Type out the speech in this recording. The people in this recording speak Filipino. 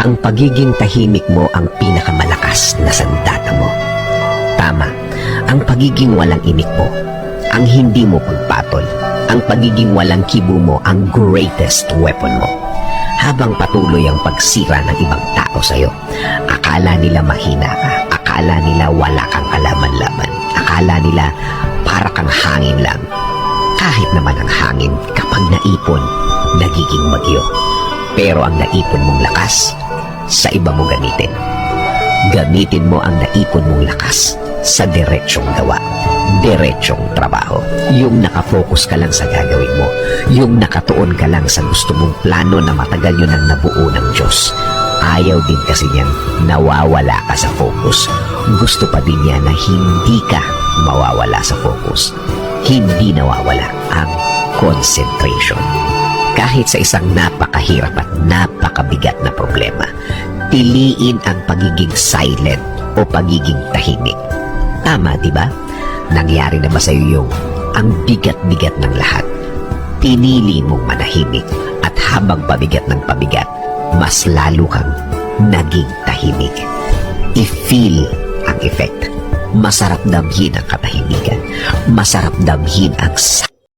ang pagiging tahimik mo ang pinakamalakas na sandata mo. Tama, ang pagiging walang imik mo, ang hindi mo pagpatol, ang pagiging walang kibo mo ang greatest weapon mo. Habang patuloy ang pagsira ng ibang tao sa'yo, akala nila mahina ka, akala nila wala kang kalaban-laban, akala nila para kang hangin lang. Kahit naman ang hangin kapag naipon, nagiging bagyo. Pero ang naipon mong lakas, sa iba mo gamitin. Gamitin mo ang naipon mong lakas sa diretsyong gawa, diretsyong trabaho. Yung nakafocus ka lang sa gagawin mo, yung nakatuon ka lang sa gusto mong plano na matagal yun ang nabuo ng Diyos. Ayaw din kasi niyang nawawala ka sa focus. Gusto pa din niya na hindi ka mawawala sa focus. Hindi nawawala ang concentration. Kahit sa isang napakahirap at napakabigat na problema, piliin ang pagiging silent o pagiging tahimik. Tama, di ba? Nangyari na ba sa iyo yung ang bigat-bigat ng lahat? Pinili mong manahimik at habang pabigat ng pabigat, mas lalo kang naging tahimik. I-feel ang effect. Masarap damhin ang katahimikan. Masarap damhin ang